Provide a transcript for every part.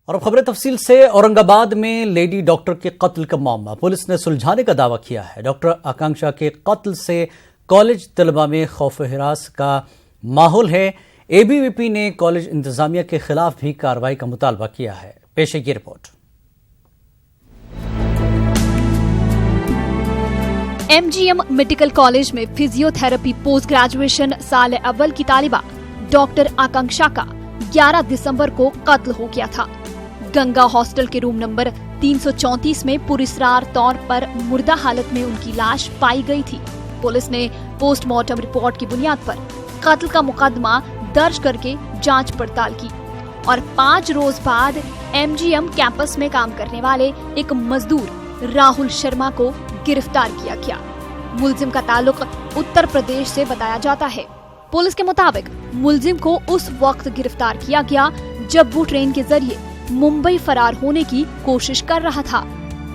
और अब खबरें तफसील से। औरंगाबाद में लेडी डॉक्टर के कत्ल का मामला पुलिस ने सुलझाने का दावा किया है। डॉक्टर आकांक्षा के कत्ल से कॉलेज तलबा में खौफ हिरास का माहौल है। एबीवीपी ने कॉलेज इंतजामिया के खिलाफ भी कार्रवाई का मुतालबा किया है। पेश है ये रिपोर्ट। एमजीएम मेडिकल कॉलेज में फिजियोथेरेपी पोस्ट ग्रेजुएशन साल अव्वल की तालिबा डॉक्टर आकांक्षा का 11 दिसंबर को कत्ल हो गया था। गंगा हॉस्टल के रूम नंबर 334 में पुरस्रार तौर पर मुर्दा हालत में उनकी लाश पाई गई थी। पुलिस ने पोस्टमार्टम रिपोर्ट की बुनियाद पर कत्ल का मुकदमा दर्ज करके जांच पड़ताल की और 5 रोज बाद एमजीएम कैंपस में काम करने वाले एक मजदूर राहुल शर्मा को गिरफ्तार किया गया। मुलजिम का ताल्लुक उत्तर प्रदेश से बताया जाता है। पुलिस के मुताबिक मुलजिम को उस वक्त गिरफ्तार किया गया जब वो ट्रेन के जरिए मुंबई फरार होने की कोशिश कर रहा था।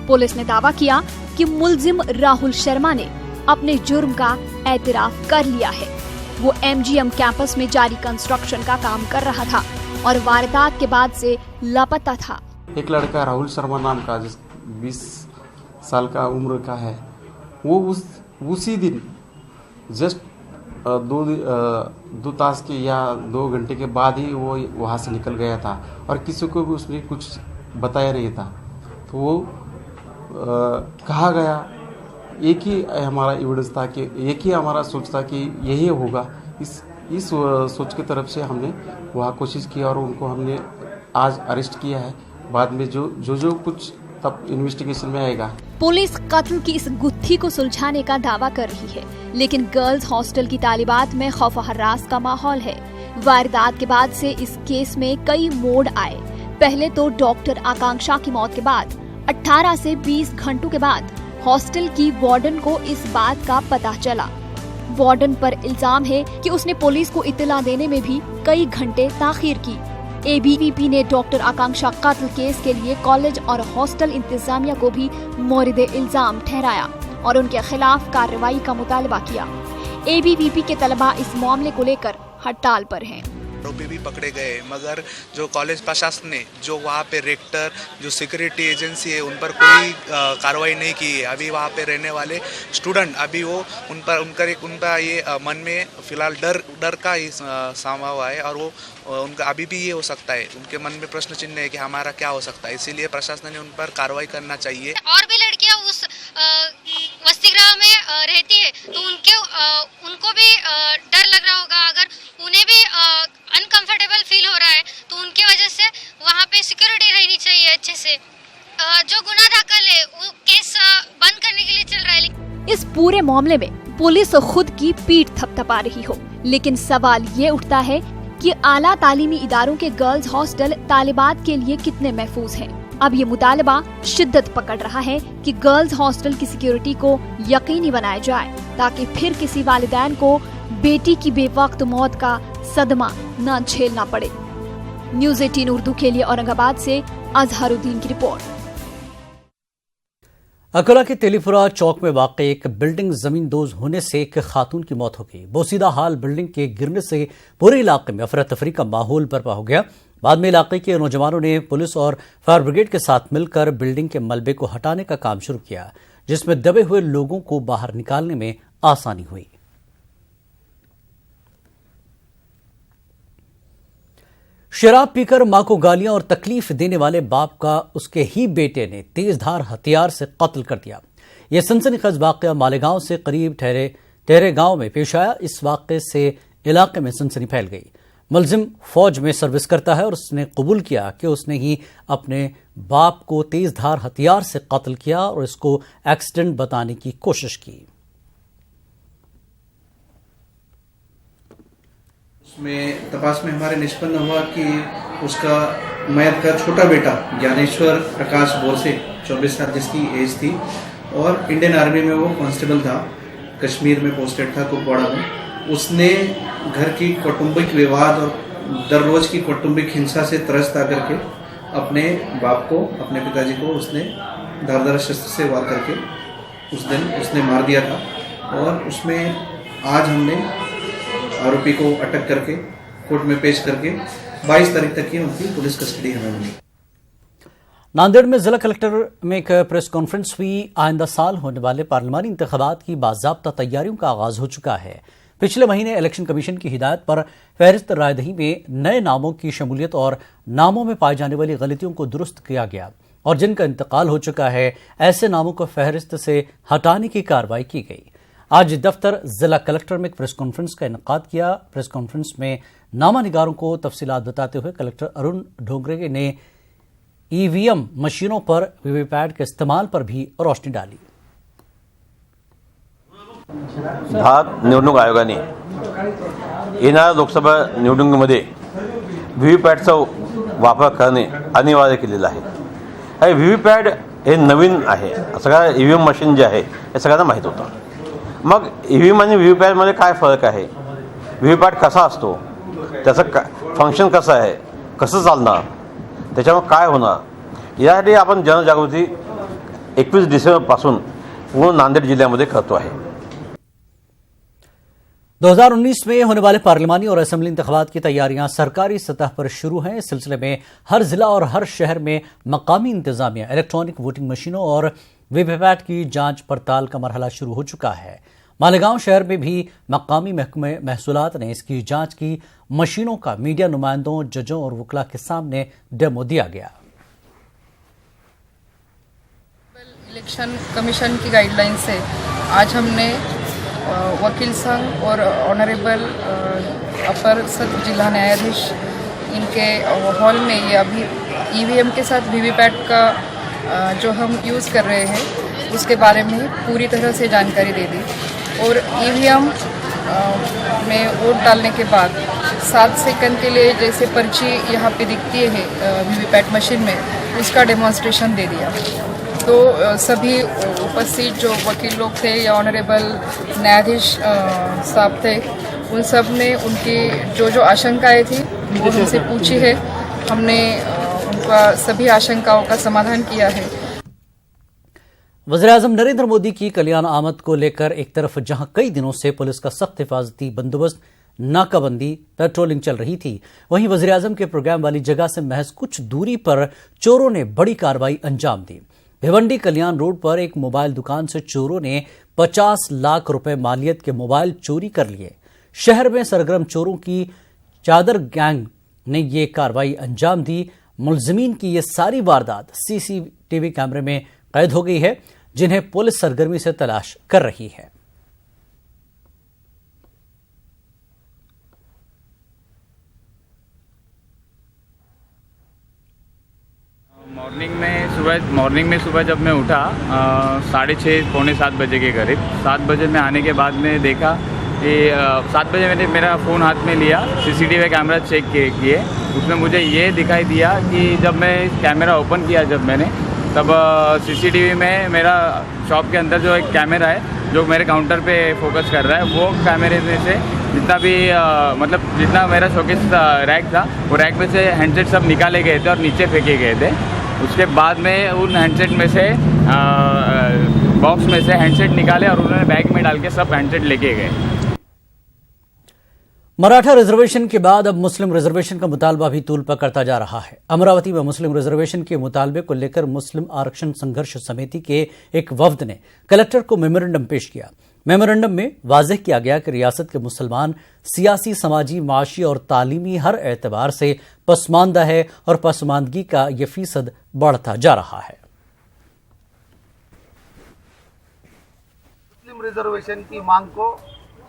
पुलिस ने दावा किया कि मुलजिम राहुल शर्मा ने अपने जुर्म का एतराफ कर लिया है। वो एमजीएम कैंपस में जारी कंस्ट्रक्शन का काम कर रहा था और वारदात के बाद से लापता था। एक लड़का राहुल शर्मा नाम का, जिस 20 साल का उम्र का है, वो उसी दिन जस्ट 2 तास के या 2 घंटे के बाद ही वो वहाँ से निकल गया था और किसी को भी उसने कुछ बताया नहीं था। तो वो कहा गया, एक ही हमारा एविडेंस था कि एक ही हमारा सोच था कि यही होगा। इस सोच की तरफ से हमने वहाँ कोशिश की और उनको हमने आज अरेस्ट किया है। बाद में जो कुछ तब इन्वेस्टिगेशन में आएगा। पुलिस कत्ल की इस गुत्थी को सुलझाने का दावा कर रही है, लेकिन गर्ल्स हॉस्टल की तालिबात में खौफ हर्रास का माहौल है। वारदात के बाद से इस केस में कई मोड़ आए। पहले तो डॉक्टर आकांक्षा की मौत के बाद 18 से 20 घंटों के बाद हॉस्टल की वार्डन को इस बात का पता चला। वार्डन पर इल्जाम है कि उसने पुलिस को इत्तला देने में भी कई घंटे ताखीर की। एबीवीपी ने डॉक्टर आकांक्षा कत्ल केस के लिए कॉलेज और हॉस्टल इंतजामिया को भी मोरिद इल्जाम ठहराया और उनके खिलाफ कार्रवाई का मुतालबा किया। एबीवीपी के तलबा इस मामले को लेकर हड़ताल पर हैं। आरोपी भी पकड़े गए, मगर जो कॉलेज प्रशासन ने, जो वहाँ पे रेक्टर, जो सिक्योरिटी एजेंसी है, उन पर कोई कार्रवाई नहीं की है। अभी वहाँ पे रहने वाले स्टूडेंट, अभी वो उनका ये मन में फिलहाल डर का ही सामा हुआ है और वो उनका अभी भी ये हो सकता है, उनके मन में प्रश्न चिन्ह है कि हमारा क्या हो सकता है। इसीलिए प्रशासन ने उन पर कार्रवाई करना चाहिए। और भी लड़कियाँ उस वसतिगृह में रहती है तो उनको भी डर लग रहा होगा। अगर उन्हें भी अनकंफर्टेबल फील हो रहा है तो उनकी वजह से वहाँ पे सिक्योरिटी रहनी चाहिए अच्छे से। जो गुनाह दाखिल है वो केस बंद करने के लिए चल रहा है। इस पूरे मामले में पुलिस खुद की पीठ थपथपा रही हो, लेकिन सवाल ये उठता है कि आला तालीमी इदारों के गर्ल्स हॉस्टल तालिबात के लिए कितने महफूज हैं। अब ये मुतालबा शिद्दत पकड़ रहा है कि गर्ल्स हॉस्टल की सिक्योरिटी को यकीनी बनाया जाए ताकि फिर किसी वालिदैन को बेटी की बेवक्त मौत का सदमा न झेलना पड़े। न्यूज़ 18 उर्दू के लिए औरंगाबाद से अजहरुद्दीन की रिपोर्ट। अकोला के तेलीपुरा चौक में वाक़ एक बिल्डिंग जमींदोज होने से एक खातून की मौत हो गई। बोसीदा हाल बिल्डिंग के गिरने से पूरे इलाके में अफरा तफरी का माहौल बर्पा हो गया। बाद में इलाके के नौजवानों ने पुलिस और फायर ब्रिगेड के साथ मिलकर बिल्डिंग के मलबे को हटाने का काम शुरू किया, जिसमें दबे हुए लोगों को बाहर निकालने में आसानी हुई। शराब पीकर मां को गालियां और तकलीफ देने वाले बाप का उसके ही बेटे ने तेजधार हथियार से कत्ल कर दिया। यह सनसनीखेज वाकया मालेगांव से करीब ठहरे गांव में पेश आया। इस वाकये से इलाके में सनसनी फैल गई। मुलजिम फौज में सर्विस करता है और उसने कबूल किया कि उसने ही अपने बाप को तेजधार हथियार से कत्ल किया और इसको एक्सीडेंट बताने की कोशिश की। उसमें तपास में हमारे निष्पन्न हुआ कि उसका मयत का छोटा बेटा ज्ञानेश्वर प्रकाश बोरसे 24 साल जिसकी एज थी और इंडियन आर्मी में वो कांस्टेबल था, कश्मीर में पोस्टेड था कुपवाड़ा में। उसने घर की कौटुंबिक विवाद और दररोज की कौटुंबिक हिंसा से त्रस्त आकर के अपने बाप को, अपने पिताजी को उसने धारदार शस्त्र से वार करके उस दिन उसने मार दिया था। और उसमें आज हमने आरोपी को अटक करके कोर्ट में पेश करके 22 तारीख तक की उनकी पुलिस कस्टडी हमें मिली। नांदेड़ में जिला कलेक्टर में एक प्रेस कॉन्फ्रेंस हुई। आइंदा साल होने वाले पार्लिमानी इंतखाबात की बाज़ाब्ता तैयारियों का आगाज हो चुका है। पिछले महीने इलेक्शन कमीशन की हिदायत पर फहरिस्त रायदही में नए नामों की शमूलियत और नामों में पाई जाने वाली गलतियों को दुरुस्त किया गया और जिनका इंतकाल हो चुका है ऐसे नामों को फहरिस्त से हटाने की कार्रवाई की गई। आज दफ्तर जिला कलेक्टर में एक प्रेस कॉन्फ्रेंस का इनेकाद किया। प्रेस कॉन्फ्रेंस में नामानिगारों को तफसीलात बताते हुए कलेक्टर अरुण ढोंगरे ने ईवीएम मशीनों पर वीवीपैट के इस्तेमाल पर भी रोशनी डाली। भारत निवडणूक आयोगाने येणाऱ्या लोकसभा निवडणुकीमध्ये व्हीव्हीपॅटचा वापर करणे अनिवार्य केलेला आहे। हे व्हीव्हीपॅट हे नवीन आहे, सगळं ईव्हीएम मशीन जे आहे हे सगळ्यांना माहीत होतं। मग ईव्हीएम आणि व्हीव्हीपॅटमध्ये काय फरक आहे, व्हीव्हीपॅट कसा असतो, त्याचं फंक्शन कसं आहे, कसं चालणार, त्याच्यामुळे काय होणार, यासाठी आपण जनजागृती 21 डिसेंबरपासून पूर्ण नांदेड जिल्ह्यामध्ये करतो आहे। 2019 में होने वाले पार्लिमानी और असेंबली इंतखाबात की तैयारियां सरकारी सतह पर शुरू हैं। इस सिलसिले में हर जिला और हर शहर में मकामी इंतजामिया इलेक्ट्रॉनिक वोटिंग मशीनों और वीवीपैट की जांच पड़ताल का मरहला शुरू हो चुका है। मालेगांव शहर में भी मकामी महकमे महसूलात ने इसकी जांच की। मशीनों का मीडिया नुमाइंदों, जजों और वकला के सामने डेमो दिया गया। इलेक्शन कमीशन की गाइडलाइन से आज हमने वकील संघ और ऑनरेबल अपर सत्र जिला न्यायाधीश इनके हॉल में ये अभी ईवीएम के साथ वीवीपैट का जो हम यूज़ कर रहे हैं उसके बारे में पूरी तरह से जानकारी दे दी। और ईवीएम में वोट डालने के बाद 7 सेकंड के लिए जैसे पर्ची यहाँ पे दिखती है वीवीपैट मशीन में, उसका डेमोन्स्ट्रेशन दे दिया। तो सभी उपस्थित जो वकील लोग थे या ऑनरेबल न्यायाधीश साहब थे, उन सब ने उनकी जो आशंकाएं थी वो हमसे पूछी है। हमने उनका सभी आशंकाओं का समाधान किया है। वज़ीर-ए-आज़म नरेंद्र मोदी की कल्याण आमद को लेकर एक तरफ जहां कई दिनों से पुलिस का सख्त हिफाजती बंदोबस्त, नाकाबंदी, पेट्रोलिंग चल रही थी, वहीं वज़ीर-ए-आज़म के प्रोग्राम वाली जगह से महज कुछ दूरी पर चोरों ने बड़ी कार्रवाई अंजाम दी। भिवंडी कल्याण रोड पर एक मोबाइल दुकान से चोरों ने 50 लाख रुपए मालियत के मोबाइल चोरी कर लिए। शहर में सरगर्म चोरों की चादर गैंग ने ये कार्रवाई अंजाम दी। मुलजिमीन की ये सारी वारदात सीसीटीवी कैमरे में कैद हो गई है, जिन्हें पुलिस सरगर्मी से तलाश कर रही है। मॉर्निंग में सुबह जब मैं उठा 6:30 पौने 7 बजे के करीब, 7 बजे में आने के बाद में देखा कि 7 बजे मैंने मेरा फ़ोन हाथ में लिया, सीसीटीवी कैमरा चेक किए। उसमें मुझे ये दिखाई दिया कि जब मैं कैमरा ओपन किया तब सीसीटीवी में मेरा शॉप के अंदर जो एक कैमरा है जो मेरे काउंटर पे फोकस कर रहा है, वो कैमरे में से जितना भी जितना मेरा शोकेस रैक था वो रैक में से हैंडसेट सब निकाले गए थे और नीचे फेंके गए थे। उसके बाद में उन हैंडसेट में से बॉक्स में से हैंडसेट निकाले और उन्होंने बैग में डाल के सब हैंडसेट लेके गए। मराठा रिजर्वेशन के बाद अब मुस्लिम रिजर्वेशन का मुतालबा भी तूल पकड़ता जा रहा है। अमरावती में मुस्लिम रिजर्वेशन के मुतालबे को लेकर मुस्लिम आरक्षण संघर्ष समिति के एक वफ्द ने कलेक्टर को मेमोरेंडम पेश किया। मेमोरेंडम में वाज़ेह किया गया कि रियासत के मुसलमान सियासी, समाजी, माशी और तालीमी हर एतबार से पसमानदा है और पसमानदगी का ये फीसद बढ़ता जा रहा है। मुस्लिम रिजर्वेशन की मांग को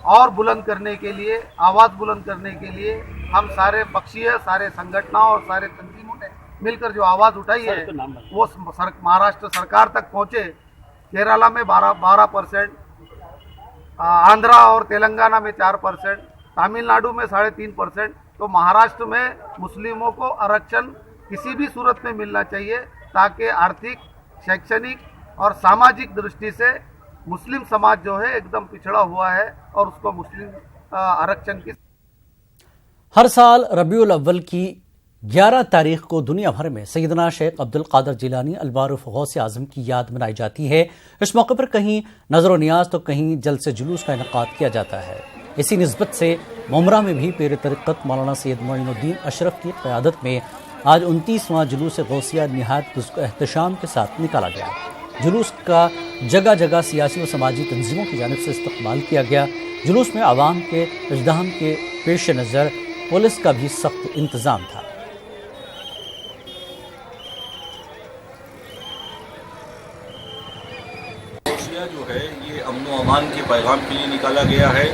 और बुलंद करने के लिए, आवाज़ बुलंद करने के लिए हम सारे पक्षीय, सारे संगठनों और सारे तंजीमों ने मिलकर जो आवाज़ उठाई है वो महाराष्ट्र सरकार तक पहुँचे। केरला में 12%, आंध्रा और तेलंगाना में 4%, तमिलनाडु में 3.5%, तो महाराष्ट्र में मुस्लिमों को आरक्षण किसी भी सूरत में मिलना चाहिए ताकि आर्थिक, शैक्षणिक और सामाजिक दृष्टि से मुस्लिम समाज जो है एकदम पिछड़ा हुआ है और उसको मुस्लिम आरक्षण की। हर साल रबीउल अव्वल की 11 तारीख को दुनिया भर में सैयदना शेख अब्दुल कादिर जिलानी अल-मारूफ गौसे आजम की याद मनाई जाती है। इस मौके पर कहीं नजर नियाज तो कहीं जलसे जुलूस का इनेकाद किया जाता है। इसी निस्बत से मुमरा में भी पीर तरीक़त मौलाना सैयद मोइनुद्दीन अशरफ की क़यादत में आज 29वां जुलूस गौसिया निहायत एहतशाम के साथ निकाला गया। जुलूस का जगह जगह सियासी व समाजी तंजीमों की जानिब से इस्तकबाल किया गया। जुलूस में आवाम के इज़्दिहाम के पेश नज़र पुलिस का भी सख्त इंतज़ाम था। जो है ये अमन व अमान के पैगाम के लिए निकाला गया है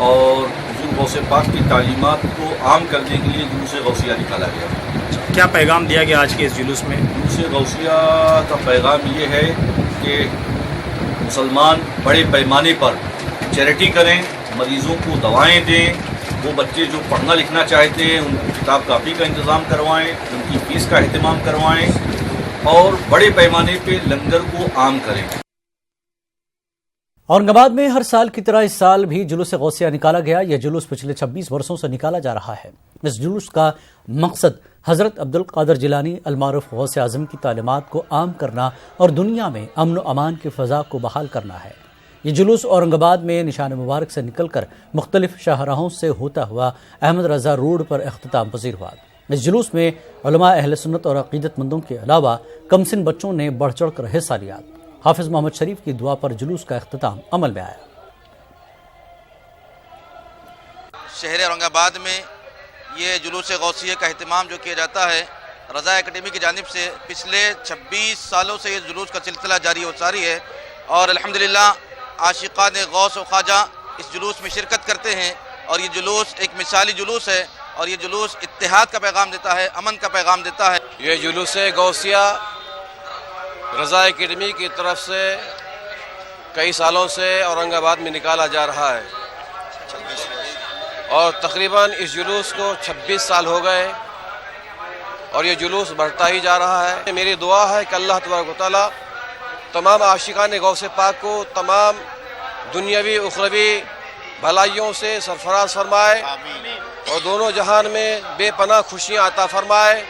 और हुज़ूर गौसे पाक की तालीमात को आम करने के लिए जुलूस गौसिया निकाला गया है। क्या पैगाम दिया गया आज के इस जुलूस में? जुलूस गौसिया का पैगाम ये है कि मुसलमान बड़े पैमाने पर चैरिटी करें, मरीज़ों को दवाएं दें, वो बच्चे जो पढ़ना लिखना चाहते हैं उनको किताब कापी का इंतज़ाम करवाएं, उनकी फ़ीस का अहतमाम करवाएं और बड़े पैमाने पर लंगर को आम करें। औरंगाबाद में हर साल की तरह इस साल भी जुलूस गौसिया निकाला गया। यह जुलूस पिछले 26 वर्षों से निकाला जा रहा है। इस जुलूस का मकसद हज़रत अब्दुल कादिर जिलानी अलमारूफ गौसे आज़म की तालीमात को आम करना और दुनिया में अमन व अमान की फ़ज़ा को बहाल करना है। ये जुलूस औरंगाबाद में निशान मुबारक से निकलकर मुख्तलिफ शाहराहों से होता हुआ अहमद रज़ा रोड पर अख्तिताम पज़ीर हुआ। इस जुलूस में उलमा अहले सुन्नत और अक़ीदतमंदों के अलावा कमसिन बच्चों ने बढ़ चढ़ कर हिस्सा लिया। हाफिज मोहम्मद शरीफ की दुआ पर जुलूस का अख्तिताम अमल में आया। शहर औरंगाबाद में ये जुलूस गौसिया का अहतमाम जो किया जाता है रज़ा एकेडमी की जानिब से पिछले 26 सालों से ये जुलूस का सिलसिला जारी व सारी है और अल्हम्दुलिल्लाह आशिकान गौस व ख्वाजा इस जुलूस में शिरकत करते हैं और ये जुलूस एक मिसाली जुलूस है और ये जुलूस इत्तेहाद का पैगाम देता है, अमन का पैगाम देता है। ये जुलूस गौसिया रज़ा एकेडमी की तरफ से कई सालों से औरंगाबाद में निकाला जा रहा है और तकरीबन इस जुलूस को 26 साल हो गए और ये जुलूस बढ़ता ही जा रहा है। मेरी दुआ है कि अल्लाह तबारक व तआला तमाम आशिकान गौसे पाक को तमाम दुनियावी उखरवी भलाइयों से सरफराज फरमाए और दोनों जहान में बेपनाह खुशियाँ अता फरमाए।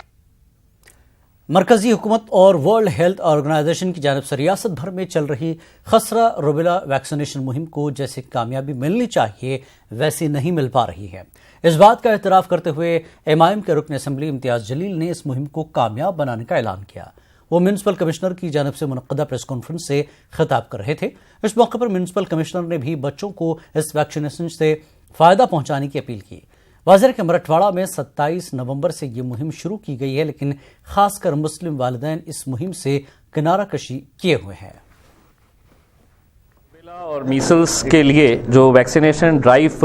मरकजी हुकूमत और वर्ल्ड हेल्थ ऑर्गेनाइजेशन की जानिब से रियासत भर में चल रही खसरा रुबेला वैक्सीनेशन मुहिम को जैसे कामयाबी मिलनी चाहिए वैसी नहीं मिल पा रही है। इस बात का एतराफ़ करते हुए एमआईएम के रुकन असम्बली इम्तियाज़ जलील ने इस मुहिम को कामयाब बनाने का ऐलान किया। वो म्यूनसिपल कमिश्नर की जानिब से मुनक़्क़दा प्रेस कॉन्फ्रेंस से खिताब कर रहे थे। इस मौके पर म्यूनसिपल कमिश्नर ने भी बच्चों को इस वैक्सीनेशन से फ़ायदा पहुंचाने की अपील की। वाज़ेह के मराठवाड़ा में 27 नवंबर से ये मुहिम शुरू की गई है, लेकिन खासकर मुस्लिम वालिदैन इस मुहिम से किनारा कशी किए हुए हैं। और मीसल्स के लिए जो वैक्सीनेशन ड्राइव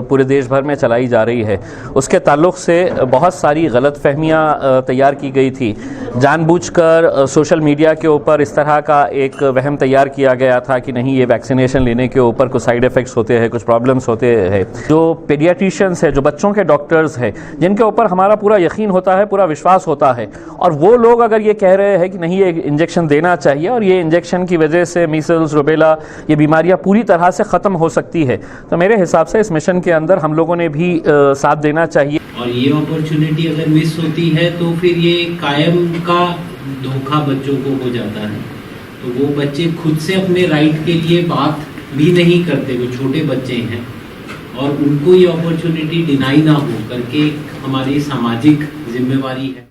पूरे देश भर में चलाई जा रही है उसके ताल्लुक से बहुत सारी गलत फहमियाँ तैयार की गई थी। जानबूझकर सोशल मीडिया के ऊपर इस तरह का एक वहम तैयार किया गया था कि नहीं ये वैक्सीनेशन लेने के ऊपर कुछ साइड इफ़ेक्ट्स होते हैं, कुछ प्रॉब्लम्स होते हैं। जो पीडियाट्रिशियंस है, जो बच्चों के डॉक्टर्स हैं, जिनके ऊपर हमारा पूरा यकीन होता है, पूरा विश्वास होता है, और वो लोग अगर ये कह रहे हैं कि नहीं ये इंजेक्शन देना चाहिए और ये इंजेक्शन की वजह से मीसल्स, रुबेला, ये बीमारियाँ पूरी तरह से ख़त्म हो सकती है, तो मेरे हिसाब से इस मिशन के अंदर हम लोगों ने भी साथ देना चाहिए। और ये अपॉर्चुनिटी अगर मिस होती है तो फिर ये कायम का धोखा बच्चों को हो जाता है। तो वो बच्चे खुद से अपने राइट के लिए बात भी नहीं करते, वो छोटे बच्चे हैं और उनको ये अपॉर्चुनिटी डिनाई ना हो करके हमारी सामाजिक जिम्मेवारी है।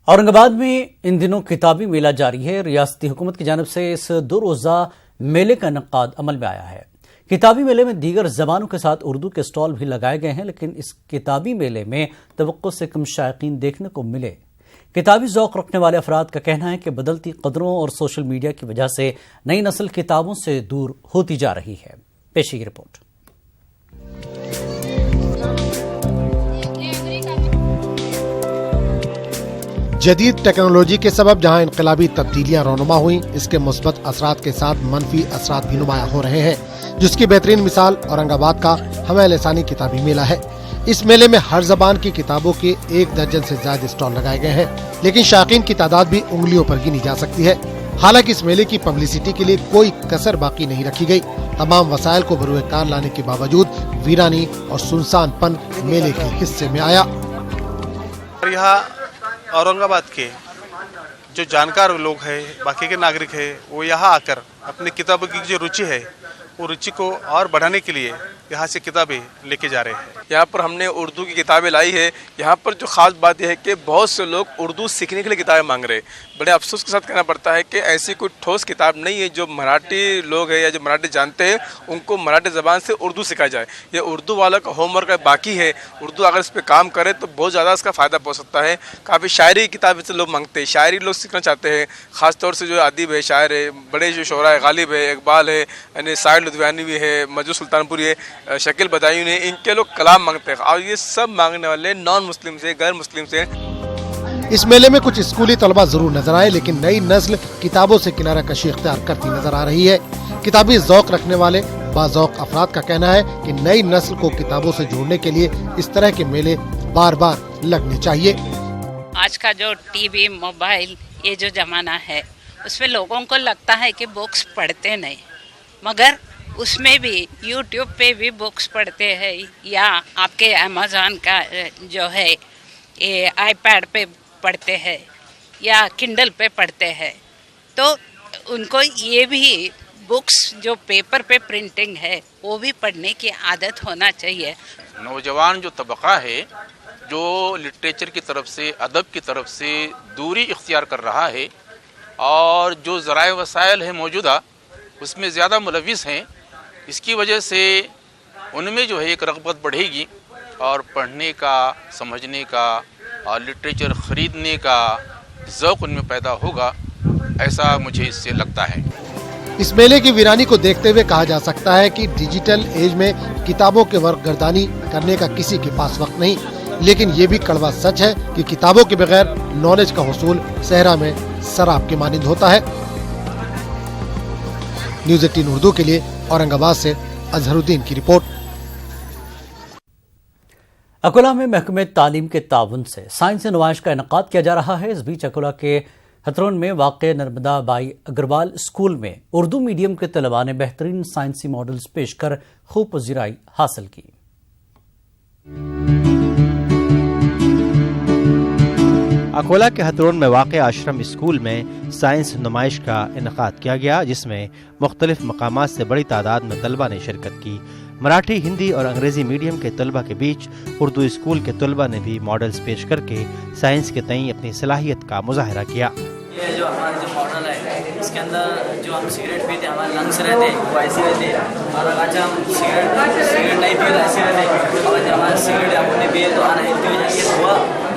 औरंगाबाद में इन दिनों किताबी मेला जारी है। रियासती हुकूमत की जानिब से इस 2 रोज़ा मेले का इनेकाद अमल में आया है। किताबी मेले में दीगर ज़बानों के साथ उर्दू के स्टॉल भी लगाए गए हैं, लेकिन इस किताबी मेले में तवक्को से कम शायकीन देखने को मिले। किताबी ज़ौक़ रखने वाले अफराद का कहना है कि बदलती कदरों और सोशल मीडिया की वजह से नई नस्ल किताबों से दूर होती जा रही है। पेशी की रिपोर्ट। जदीद टेक्नोलॉजी के सबब जहां इनकलाबी तब्दीलियां रोनुमा हुई, इसके मुस्बत असरात के साथ मनफी असरात भी नुमाया हो रहे हैं, जिसकी बेहतरीन मिसाल औरंगाबाद का हमें लिसानी किताबी मेला है। इस मेले में हर जबान की किताबों के 1 दर्जन से ज्यादा स्टॉल लगाए गए हैं, लेकिन शायकीन की तादाद भी उंगलियों पर गिनी जा सकती है। हालांकि इस मेले की पब्लिसिटी के लिए कोई कसर बाकी नहीं रखी गई। तमाम वसाइल को बरूए कार लाने के बावजूद वीरानी और सुनसानपन मेले के हिस्से में आया। यहाँ औरंगाबाद के जो जानकार लोग हैं, बाकी के नागरिक हैं, वो यहाँ आकर अपनी किताबों की जो रुचि है वो रुचि को और बढ़ाने के लिए यहाँ से किताबें लेके जा रहे हैं। यहाँ पर हमने उर्दू की किताबें लाई है। यहाँ पर जो खास बात यह है कि बहुत से लोग उर्दू सीखने के लिए किताबें मांग रहे हैं। बड़े अफसोस के साथ कहना पड़ता है कि ऐसी कोई ठोस किताब नहीं है जो मराठी लोग हैं या जो मराठी जानते हैं उनको मराठी ज़बान से उर्दू सिखाई जाए। ये उर्दू वाला का होमवर्क बाकी है। उर्दू अगर इस पर काम करे तो बहुत ज़्यादा इसका फ़ायदा पहुँच सकता है। काफ़ी शायरी किताबें से लोग मांगते हैं, शायरी लोग सीखना चाहते हैं। ख़ासतौर से जो अदीब है, शायर है, बड़े जो शोरा है, गालिब है, इकबाल है, यानी साहिर लुधियानवी भी है, मजू सुल्तानपुरी है, शकील बदायूं ने, इनके लोग कलाम मांगते हैं। और ये सब मांगने वाले नॉन मुस्लिम से, गैर मुस्लिम से। इस मेले में कुछ स्कूली तलबा जरूर नजर आए, लेकिन नई नस्ल किताबों से किनारा कशी इख्तियार करती नजर आ रही है। किताबी ज़ौक़ रखने वाले बाज़ौक़ अफराद का कहना है कि नई नस्ल को किताबों से जोड़ने के लिए इस तरह के मेले बार बार लगने चाहिए। आज का जो टीवी, मोबाइल, ये जो जमाना है उसमें लोगों को लगता है कि बुक्स पढ़ते नहीं, मगर उसमें भी यूट्यूब पे भी बुक्स पढ़ते हैं, या आपके अमेज़न का जो है ये आईपैड पे पढ़ते हैं या किंडल पे पढ़ते हैं। तो उनको ये भी बुक्स जो पेपर पे प्रिंटिंग है वो भी पढ़ने की आदत होना चाहिए। नौजवान जो तबका है जो लिटरेचर की तरफ से, अदब की तरफ से दूरी इख्तियार कर रहा है और जो ज़राए वसाइल है मौजूदा उसमें ज़्यादा मुलविस हैं, इसकी वजह से उनमें जो है एक रग़बत बढ़ेगी और पढ़ने का, समझने का और लिटरेचर ख़रीदने का ज़ौक़ उनमें पैदा होगा, ऐसा मुझे इससे लगता है। इस मेले की वीरानी को देखते हुए कहा जा सकता है कि डिजिटल एज में किताबों के वर्कगर्दानी करने का किसी के पास वक्त नहीं, लेकिन ये भी कड़वा सच है कि किताबों के बगैर नॉलेज का हुसूल सहरा में शराब के मानिंद होता है। न्यूज़ 18 उर्दू के लिए औरंगाबाद से अजहरुद्दीन की रिपोर्ट। अकोला में महकमे तालीम के ताउन से साइंसी नुमाइश का इनेकाद किया जा रहा है। इस बीच अकोला के हथरौन में वाक़े नर्मदा बाई अग्रवाल स्कूल में उर्दू मीडियम के तलबा ने बेहतरीन साइंसी मॉडल्स पेश कर खूब पजीराई हासिल की। अकोला के हथरौन में वाक़े आश्रम स्कूल में साइंस नुमाइश का इनेकाद किया गया, जिसमें मुख्तलिफ मकामात से बड़ी तादाद में तलबा ने शिरकत की। मराठी, हिंदी और अंग्रेजी मीडियम के तलबा के बीच उर्दू स्कूल के तलबा ने भी मॉडल्स पेश करके साइंस के तईं अपनी सलाहियत का मुजाहरा किया। ये जो हमारा जो मॉडल है इसके अंदर जो हम सिगरेट पीते हमारे लंग्स रहते वो ऐसे रहते, और अगर हम सिगरेट नहीं पिए तो ऐसे रहते, और जब हमारे सिगरेट या नहीं पिए तो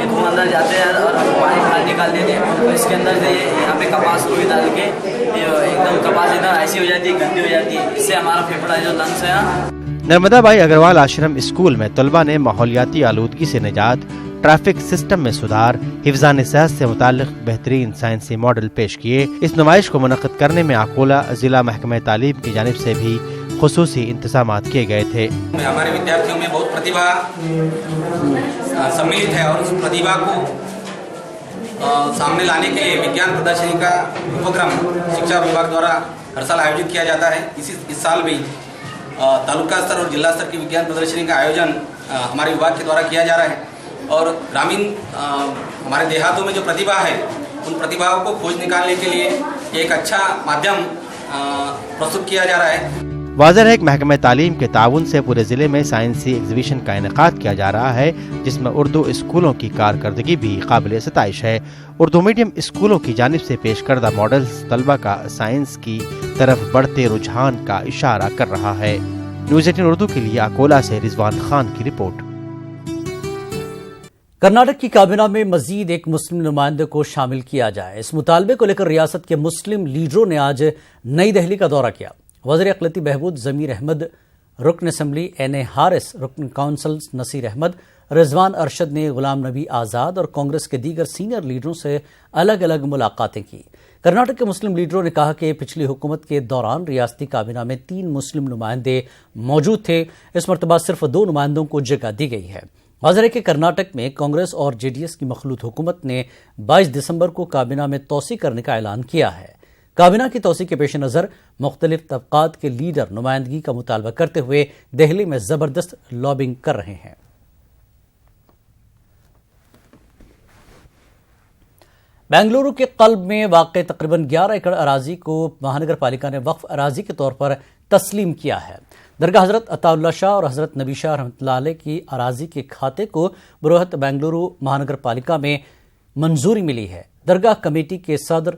धुआं अंदर जाते हैं और हम पानी बाहर निकाल देते हैं। तो इसके अंदर से यहाँ पे कपास को भी डाल के एकदम कपास इधर ऐसी हो जाती है, गंदी हो जाती है, इससे हमारा फेफड़ा जो लंग्स है। नर्मदा बाई अग्रवाल आश्रम स्कूल में तलबा ने माहौलियाती आलूदगी से निजात, ट्रैफिक सिस्टम में सुधार, हिफ्ज़ान सेहत से मुताल्लिक़ बेहतरीन साइंसी मॉडल पेश किए। इस नुमाइश को मुनक़्क़िद करने में अकोला जिला महकमे तालीम की जानिब से भी खुसूसी इंतज़ामात किए गए थे। हमारे विद्यार्थियों में बहुत प्रतिभा सम्मिलित है और उस प्रतिभा को सामने लाने के लिए विज्ञान प्रदर्शनी का उपक्रम शिक्षा विभाग द्वारा हर साल आयोजित किया जाता है। इस साल भी तालुका स्तर और जिला स्तर की विज्ञान प्रदर्शनी का आयोजन हमारे विभाग के द्वारा किया जा रहा है और ग्रामीण हमारे देहातों में जो प्रतिभा है उन प्रतिभाओं को खोज निकालने के लिए एक अच्छा माध्यम प्रस्तुत किया जा रहा है। वाज़ेह है कि महकमे तालीम के ताउन से पूरे जिले में साइंसी एग्जीबिशन का इनेकाद किया जा रहा है, जिसमें उर्दू स्कूलों की कारकर्दगी भी काबिल सताइश है। उर्दू मीडियम स्कूलों की जानिब से पेश करदा मॉडल्स तलबा का साइंस की तरफ बढ़ते रुझान का इशारा कर रहा है। न्यूज़ 18 उर्दू के लिए अकोला से रिजवान खान की रिपोर्ट। कर्नाटक की काबीना में मजीद एक मुस्लिम नुमाइंदे को शामिल किया जाए, इस मुतालबे को लेकर रियासत के मुस्लिम लीडरों ने आज नई दिल्ली का दौरा किया। वज़ीर अक़लियती बहबूद ज़मीर अहमद, रुकन असम्बली एन ए हारिस, रुकन काउंसिल नसीर अहमद, रिजवान अरशद ने गुलाम नबी आज़ाद और कांग्रेस के दीगर सीनियर लीडरों से अलग अलग मुलाकातें की। कर्नाटक के मुस्लिम लीडरों ने कहा कि पिछली हुकूमत के दौरान रियासती काबीना में 3 मुस्लिम नुमाइंदे मौजूद थे, इस मरतबा सिर्फ 2 नुमाइंदों को जगह दी गई है। वाज़ेह है कि कर्नाटक में कांग्रेस और जेडीएस की मखलूत हुकूमत ने 22 दिसंबर को काबीना में तोसी करने का ऐलान किया है। काबीना की तोसी के पेश नज़र मुख्तलिफ तबकात के लीडर नुमाइंदगी का मुतालबा करते हुए दिल्ली में जबरदस्त लॉबिंग कर रहे हैं। बेंगलुरु के कल्ब में वाक़े तकरीबन 11 एकड़ अराजी को महानगर पालिका ने वक्फ अराजी के तौर पर तस्लीम किया है। दरगाह हजरत अताउल्ला शाह और हजरत नबी शाह रहमतुल्लाह अलैह की अराजी के खाते को बृहत बेंगलुरु महानगर पालिका में मंजूरी मिली है। दरगाह कमेटी के सदर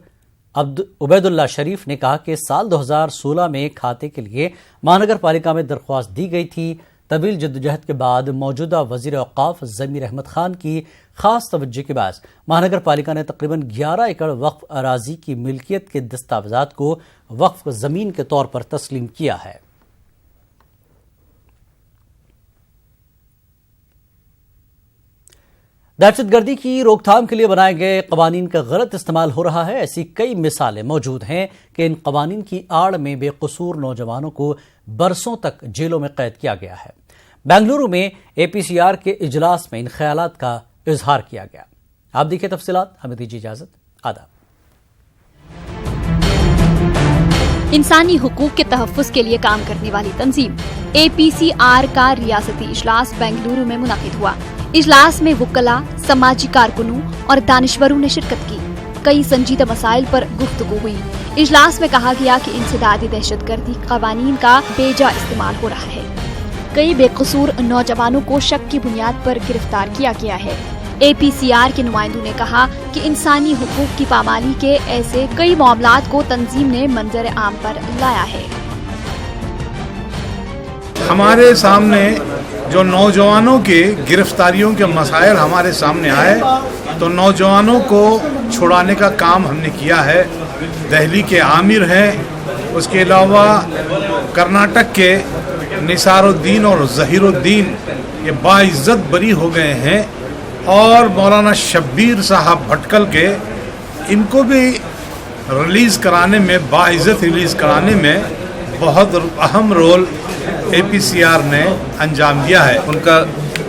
उबैदुल्ला शरीफ ने कहा कि साल 2016 में खाते के लिए महानगर पालिका में दरख्वास्त दी गई थी। तवील जद्दोजहद के बाद मौजूदा वजीर औकाफ ज़मीर अहमद खान की खास तवज्जो के बाद महानगर पालिका ने तकरीबन 11 एकड़ वक्फ अराजी की मिल्कियत के दस्तावेजात को वक्फ जमीन के तौर पर तस्लीम किया है। दहशतगर्दी की रोकथाम के लिए बनाए गए कवानीन का गलत इस्तेमाल हो रहा है। ऐसी कई मिसालें मौजूद हैं कि इन कवानीन की आड़ में बेकसूर नौजवानों को बरसों तक जेलों में कैद किया गया है। बेंगलुरु में APCR के इजलास में इन ख्यालात का इजहार किया गया। आप देखिए तफसीलात। हमें दीजिए इजाजत। आदाब। इंसानी हुकूक के तहफ़्फ़ुज़ के लिए काम करने वाली तंजीम APCR का रियासती इजलास बेंगलुरु में मुनक़िद हुआ। इजलास में वुकला, समाजी कारकुनों और दानिश्वरों ने शिरकत की। कई संजीदा मसाइल पर गुफ्तगू हुई। इजलास में कहा गया कि इंसदादी दहशतगर्दी कवानीन का बेजा इस्तेमाल हो रहा है। कई बेकसूर नौजवानों को शक की बुनियाद पर गिरफ्तार किया गया है। APCR के नुमाइंदों ने कहा कि इंसानी हुकूक की पामाली के ऐसे कई मामलात को तंजीम ने मंजर आम पर लाया है। हमारे सामने जो नौजवानों के गिरफ्तारियों के मसाइल हमारे सामने आए तो नौजवानों को छुड़ाने का काम हमने किया है। दिल्ली के आमिर हैं, उसके अलावा कर्नाटक के निसारुद्दीन और ज़हीरुद्दीन ये बाइज्जत बरी हो गए हैं और मौलाना शब्बीर साहब भटकल के इनको भी रिलीज़ कराने में, बाइज्जत रिलीज़ कराने में बहुत अहम रोल APCR ने अंजाम दिया है। उनका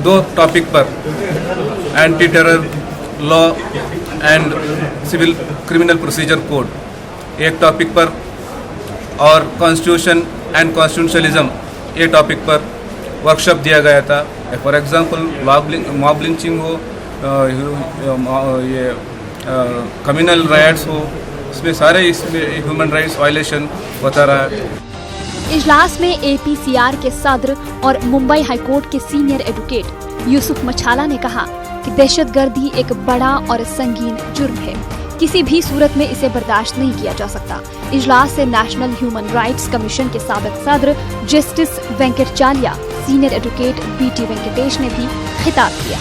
2 टॉपिक पर anti terror law and civil criminal procedure code, एक टॉपिक पर, और कॉन्स्टिट्यूशन एंड कॉन्स्टिट्यूशनलिज्म एक टॉपिक पर वर्कशॉप दिया गया था। फॉर एग्जांपल मॉब लिंचिंग हो, ये कम्युनल राइट्स हो, इसमें सारे इसमें ह्यूमन राइट्स वायलेशन बता रहा है। इजलास में APCR के सदर और मुंबई हाईकोर्ट के सीनियर एडवोकेट यूसुफ मछाला ने कहा कि दहशतगर्दी एक बड़ा और संगीन जुर्म है। किसी भी सूरत में इसे बर्दाश्त नहीं किया जा सकता। इजलास से नेशनल ह्यूमन राइट्स कमीशन के साबिक सदर justice Venkatachaliah, senior advocate BT Venkatesh ने भी खिताब किया।